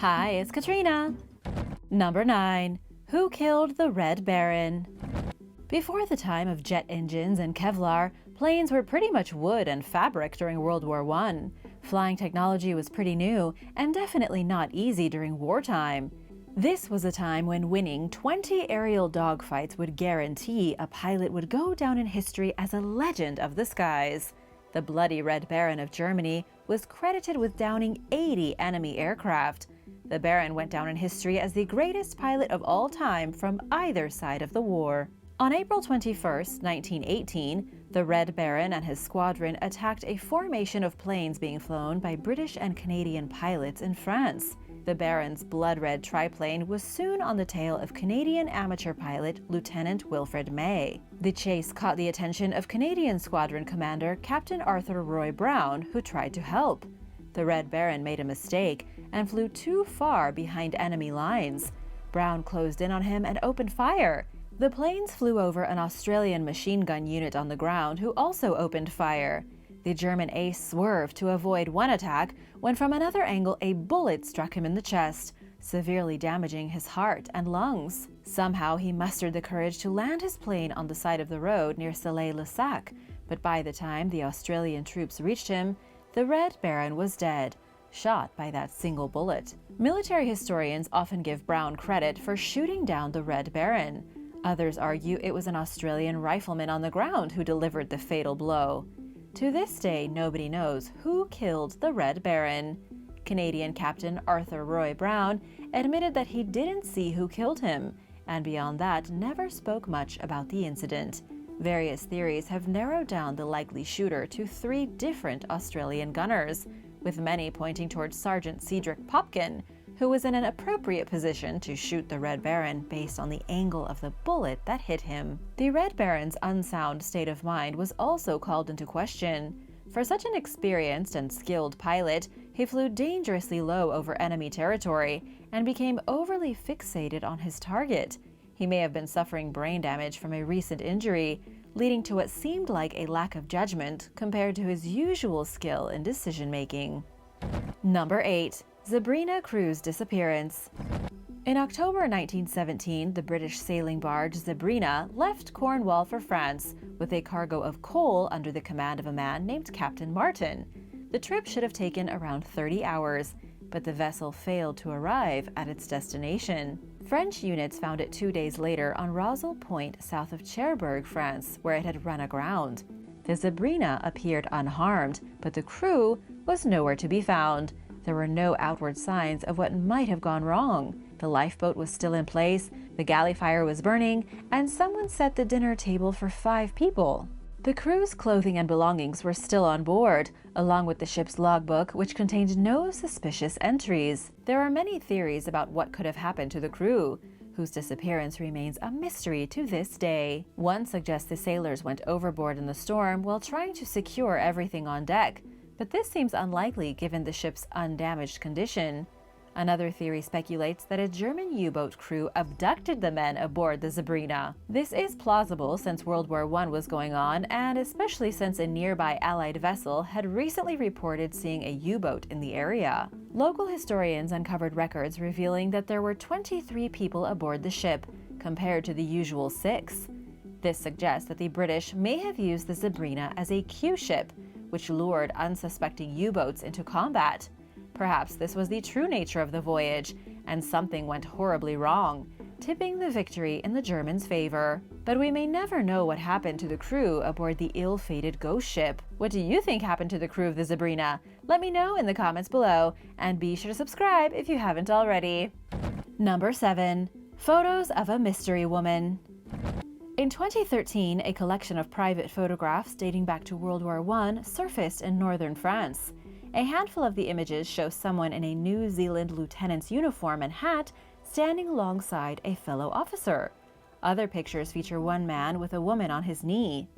Hi, it's Katrina. Number 9. Who killed the Red Baron? Before the time of jet engines and Kevlar, planes were pretty much wood and fabric during World War I. Flying technology was pretty new and definitely not easy during wartime. This was a time when winning 20 aerial dogfights would guarantee a pilot would go down in history as a legend of the skies. The bloody Red Baron of Germany was credited with downing 80 enemy aircraft. The Baron went down in history as the greatest pilot of all time from either side of the war. On April 21, 1918, the Red Baron and his squadron attacked a formation of planes being flown by British and Canadian pilots in France. The Baron's blood-red triplane was soon on the tail of Canadian amateur pilot Lieutenant Wilfred May. The chase caught the attention of Canadian Squadron Commander Captain Arthur Roy Brown, who tried to help. The Red Baron made a mistake and flew too far behind enemy lines. Brown closed in on him and opened fire. The planes flew over an Australian machine gun unit on the ground, who also opened fire. The German ace swerved to avoid one attack when from another angle a bullet struck him in the chest, severely damaging his heart and lungs. Somehow he mustered the courage to land his plane on the side of the road near Salé-le-Sac, but by the time the Australian troops reached him, the Red Baron was dead, shot by that single bullet. Military historians often give Brown credit for shooting down the Red Baron. Others argue it was an Australian rifleman on the ground who delivered the fatal blow. To this day, nobody knows who killed the Red Baron. Canadian Captain Arthur Roy Brown admitted that he didn't see who killed him, and beyond that, never spoke much about the incident. Various theories have narrowed down the likely shooter to 3 different Australian gunners, with many pointing towards Sergeant Cedric Popkin, who was in an appropriate position to shoot the Red Baron based on the angle of the bullet that hit him. The Red Baron's unsound state of mind was also called into question. For such an experienced and skilled pilot, he flew dangerously low over enemy territory and became overly fixated on his target. He may have been suffering brain damage from a recent injury, leading to what seemed like a lack of judgment compared to his usual skill in decision-making. Number 8. Sabrina Cruz disappearance. In October 1917, the British sailing barge Sabrina left Cornwall for France with a cargo of coal under the command of a man named Captain Martin. The trip should have taken around 30 hours, but the vessel failed to arrive at its destination. French units found it 2 days later on Rosal Point south of Cherbourg, France, where it had run aground. The Sabrina appeared unharmed, but the crew was nowhere to be found. There were no outward signs of what might have gone wrong. The lifeboat was still in place, the galley fire was burning, and someone set the dinner table for 5 people. The crew's clothing and belongings were still on board, along with the ship's logbook, which contained no suspicious entries. There are many theories about what could have happened to the crew, whose disappearance remains a mystery to this day. One suggests the sailors went overboard in the storm while trying to secure everything on deck, but this seems unlikely given the ship's undamaged condition. Another theory speculates that a German U-boat crew abducted the men aboard the Sabrina. This is plausible since World War I was going on, and especially since a nearby Allied vessel had recently reported seeing a U-boat in the area. Local historians uncovered records revealing that there were 23 people aboard the ship, compared to the usual 6. This suggests that the British may have used the Sabrina as a Q-ship, which lured unsuspecting U-boats into combat. Perhaps this was the true nature of the voyage, and something went horribly wrong, tipping the victory in the Germans' favor. But we may never know what happened to the crew aboard the ill-fated ghost ship. What do you think happened to the crew of the Sabrina? Let me know in the comments below, and be sure to subscribe if you haven't already. Number 7. Photos of a mystery woman. In 2013, a collection of private photographs dating back to World War I surfaced in northern France. A handful of the images show someone in a New Zealand lieutenant's uniform and hat standing alongside a fellow officer. Other pictures feature one man with a woman on his knee.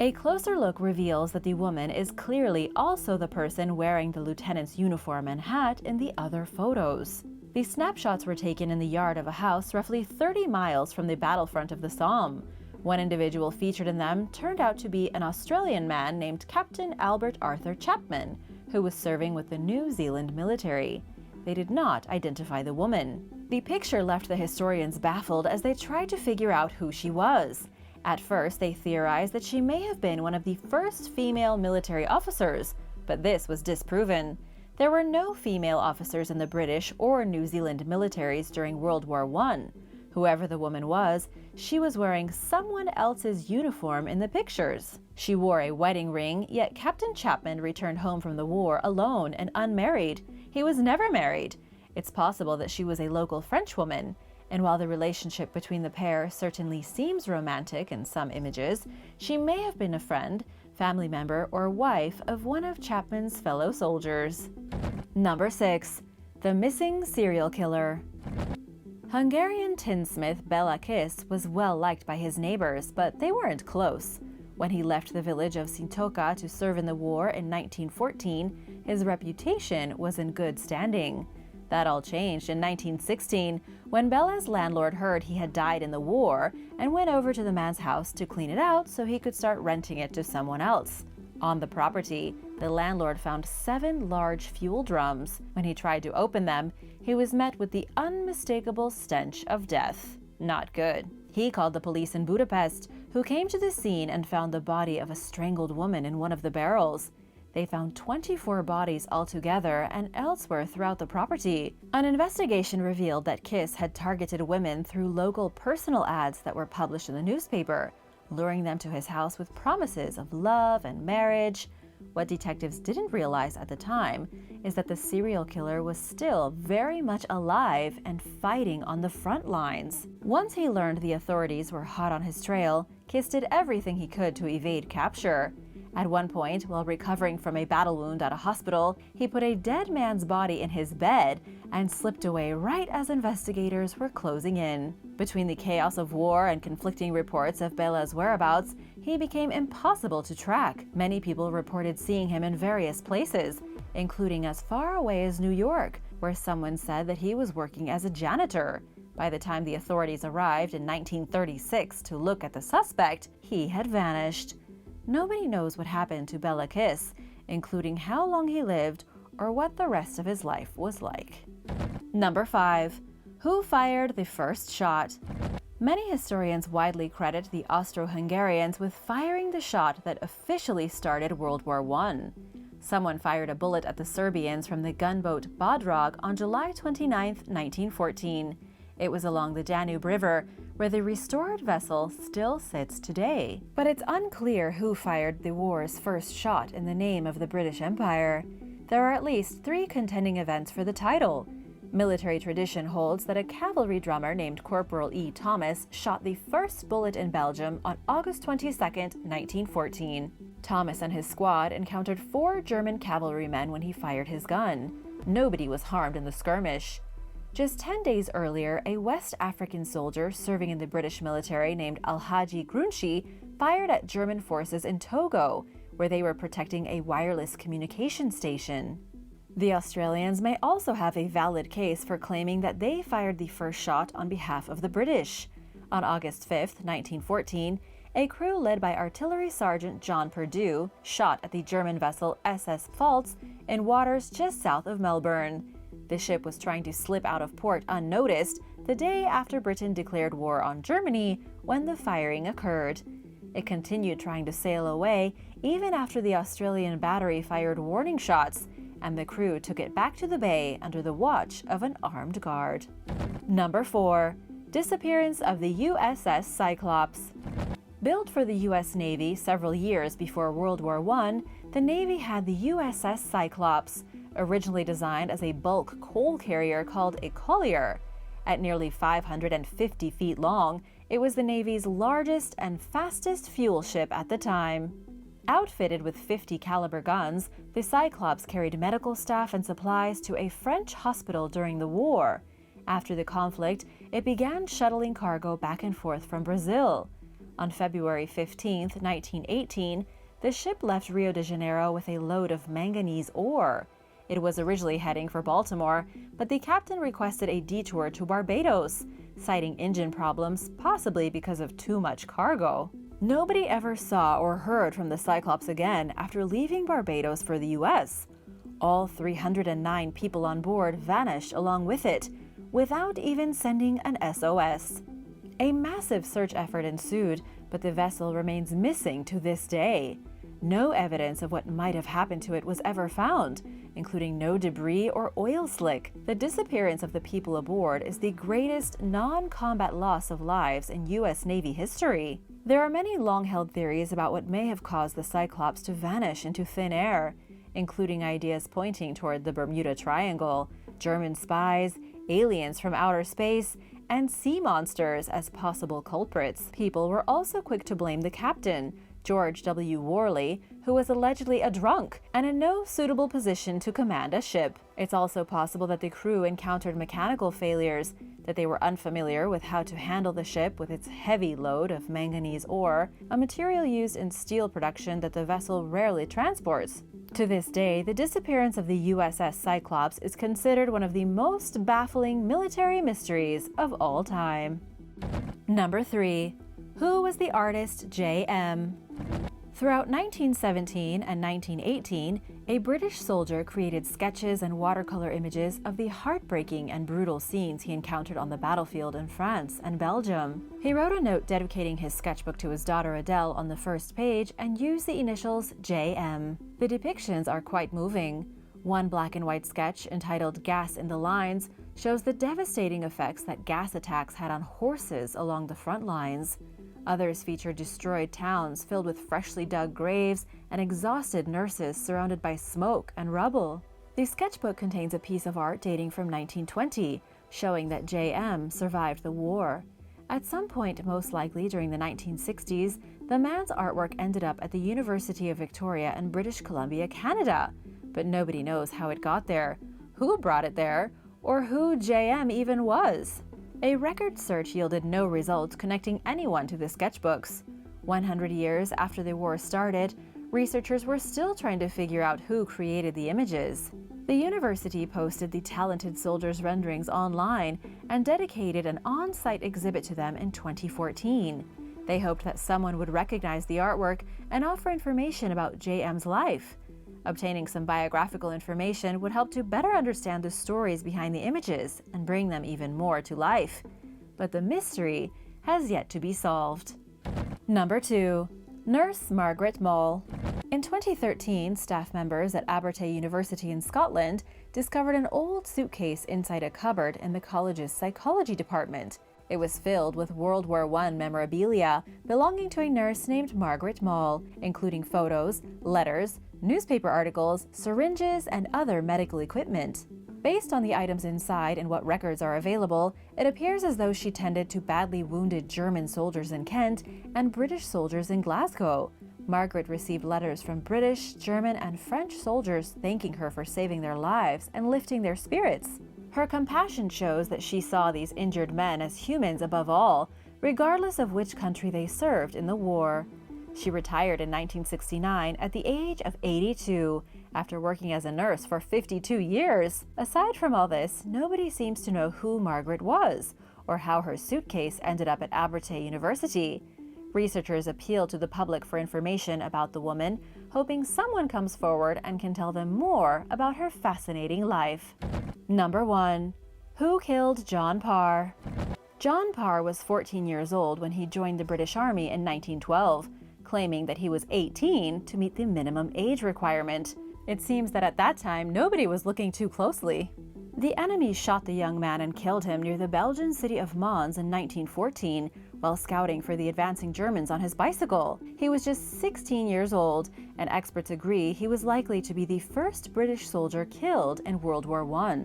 A closer look reveals that the woman is clearly also the person wearing the lieutenant's uniform and hat in the other photos. The snapshots were taken in the yard of a house roughly 30 miles from the battlefront of the Somme. One individual featured in them turned out to be an Australian man named Captain Albert Arthur Chapman, who was serving with the New Zealand military. they did not identify the woman. The picture left the historians baffled as they tried to figure out who she was. At first, they theorized that she may have been one of the first female military officers, but this was disproven. There were no female officers in the British or New Zealand militaries during World War I. Whoever the woman was, she was wearing someone else's uniform in the pictures. She wore a wedding ring, yet Captain Chapman returned home from the war alone and unmarried. He was never married. It's possible that she was a local French woman. And while the relationship between the pair certainly seems romantic in some images, she may have been a friend, family member, or wife of one of Chapman's fellow soldiers. Number 6. The Missing Serial Killer. Hungarian tinsmith Bela Kiss was well liked by his neighbors, but they weren't close. When he left the village of Sintoka to serve in the war in 1914, his reputation was in good standing. That all changed in 1916 when Bela's landlord heard he had died in the war and went over to the man's house to clean it out so he could start renting it to someone else. On the property, the landlord found 7 large fuel drums. When he tried to open them, he was met with the unmistakable stench of death. Not good. He called the police in Budapest, who came to the scene and found the body of a strangled woman in one of the barrels. They found 24 bodies altogether and elsewhere throughout the property. An investigation revealed that Kiss had targeted women through local personal ads that were published in the newspaper, luring them to his house with promises of love and marriage. What detectives didn't realize at the time is that the serial killer was still very much alive and fighting on the front lines. Once he learned the authorities were hot on his trail, Kiss did everything he could to evade capture. At one point, while recovering from a battle wound at a hospital, he put a dead man's body in his bed and slipped away right as investigators were closing in. Between the chaos of war and conflicting reports of Bela's whereabouts, he became impossible to track. Many people reported seeing him in various places, including as far away as New York, where someone said that he was working as a janitor. By the time the authorities arrived in 1936 to look at the suspect, he had vanished. Nobody knows what happened to Bela Kiss, including how long he lived or what the rest of his life was like. Number 5. Who fired the first shot? Many historians widely credit the Austro-Hungarians with firing the shot that officially started World War I. Someone fired a bullet at the Serbians from the gunboat Bodrog on July 29, 1914. It was along the Danube River, where the restored vessel still sits today. But it's unclear who fired the war's first shot in the name of the British Empire. There are at least 3 contending events for the title. Military tradition holds that a cavalry drummer named Corporal E. Thomas shot the first bullet in Belgium on August 22, 1914. Thomas and his squad encountered 4 German cavalrymen when he fired his gun. Nobody was harmed in the skirmish. Just 10 days earlier, a West African soldier serving in the British military named Alhaji Grunshi fired at German forces in Togo, where they were protecting a wireless communication station. The Australians may also have a valid case for claiming that they fired the first shot on behalf of the British. On August 5, 1914, a crew led by Artillery Sergeant John Perdue shot at the German vessel SS Pfalz in waters just south of Melbourne. The ship was trying to slip out of port unnoticed the day after Britain declared war on Germany when the firing occurred. It continued trying to sail away even after the Australian battery fired warning shots, and the crew took it back to the bay under the watch of an armed guard. Number 4. Disappearance of the USS Cyclops. Built for the U.S. Navy several years before World War I, the Navy had the USS Cyclops, originally designed as a bulk coal carrier called a collier. At nearly 550 feet long, it was the Navy's largest and fastest fuel ship at the time. Outfitted with 50 caliber guns, the Cyclops carried medical staff and supplies to a French hospital during the war. After the conflict, it began shuttling cargo back and forth from Brazil. On February 15, 1918, the ship left Rio de Janeiro with a load of manganese ore. It was originally heading for Baltimore, but the captain requested a detour to Barbados, citing engine problems, possibly because of too much cargo. Nobody ever saw or heard from the Cyclops again after leaving Barbados for the U.S. All 309 people on board vanished along with it, without even sending an SOS. A massive search effort ensued, but the vessel remains missing to this day. No evidence of what might have happened to it was ever found, including no debris or oil slick. The disappearance of the people aboard is the greatest non-combat loss of lives in U.S. Navy history. There are many long-held theories about what may have caused the Cyclops to vanish into thin air, including ideas pointing toward the Bermuda Triangle, German spies, aliens from outer space, and sea monsters as possible culprits. People were also quick to blame the captain, George W. Worley, who was allegedly a drunk and in no suitable position to command a ship. It's also possible that the crew encountered mechanical failures, that they were unfamiliar with how to handle the ship with its heavy load of manganese ore, a material used in steel production that the vessel rarely transports. To this day, the disappearance of the USS Cyclops is considered one of the most baffling military mysteries of all time. Number 3. Who was the artist J.M.? Throughout 1917 and 1918, a British soldier created sketches and watercolor images of the heartbreaking and brutal scenes he encountered on the battlefield in France and Belgium. He wrote a note dedicating his sketchbook to his daughter Adele on the first page and used the initials J.M. The depictions are quite moving. One black and white sketch, entitled Gas in the Lines, shows the devastating effects that gas attacks had on horses along the front lines. Others feature destroyed towns filled with freshly dug graves and exhausted nurses surrounded by smoke and rubble. The sketchbook contains a piece of art dating from 1920, showing that J.M. survived the war. At some point, most likely during the 1960s, the man's artwork ended up at the University of Victoria in British Columbia, Canada. But nobody knows how it got there, who brought it there, or who J.M. even was. A record search yielded no results connecting anyone to the sketchbooks. 100 years after the war started, researchers were still trying to figure out who created the images. The university posted the talented soldiers' renderings online and dedicated an on-site exhibit to them in 2014. They hoped that someone would recognize the artwork and offer information about J.M.'s life. Obtaining some biographical information would help to better understand the stories behind the images and bring them even more to life. But the mystery has yet to be solved. Number 2. Nurse Margaret Moll. In 2013, staff members at Abertay University in Scotland discovered an old suitcase inside a cupboard in the college's psychology department. It was filled with World War I memorabilia belonging to a nurse named Margaret Moll, including photos, letters, newspaper articles, syringes, and other medical equipment. Based on the items inside and what records are available, it appears as though she tended to badly wounded German soldiers in Kent and British soldiers in Glasgow. Margaret received letters from British, German, and French soldiers thanking her for saving their lives and lifting their spirits. Her compassion shows that she saw these injured men as humans above all, regardless of which country they served in the war. She retired in 1969 at the age of 82, after working as a nurse for 52 years. Aside from all this, nobody seems to know who Margaret was, or how her suitcase ended up at Abertay University. Researchers appeal to the public for information about the woman, hoping someone comes forward and can tell them more about her fascinating life. Number 1. Who killed John Parr? John Parr was 14 years old when he joined the British Army in 1912, claiming that he was 18 to meet the minimum age requirement. It seems that at that time, nobody was looking too closely. The enemy shot the young man and killed him near the Belgian city of Mons in 1914 while scouting for the advancing Germans on his bicycle. He was just 16 years old, and experts agree he was likely to be the first British soldier killed in World War I.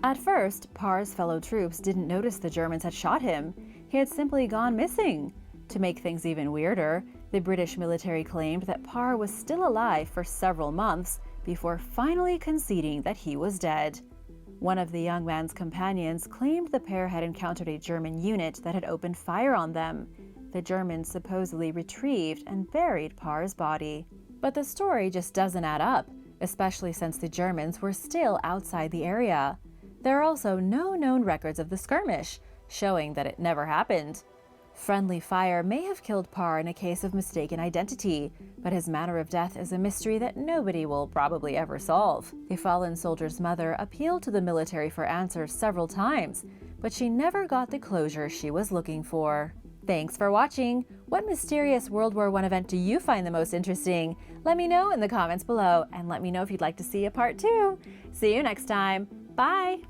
At first, Parr's fellow troops didn't notice the Germans had shot him. He had simply gone missing. To make things even weirder, the British military claimed that Parr was still alive for several months before finally conceding that he was dead. One of the young man's companions claimed the pair had encountered a German unit that had opened fire on them. The Germans supposedly retrieved and buried Parr's body. But the story just doesn't add up, especially since the Germans were still outside the area. There are also no known records of the skirmish, showing that it never happened. Friendly fire may have killed Parr in a case of mistaken identity, but his manner of death is a mystery that nobody will probably ever solve. The fallen soldier's mother appealed to the military for answers several times, but she never got the closure she was looking for. Thanks for watching! What mysterious World War I event do you find the most interesting? Let me know in the comments below, and let me know if you'd like to see a part 2. See you next time. Bye!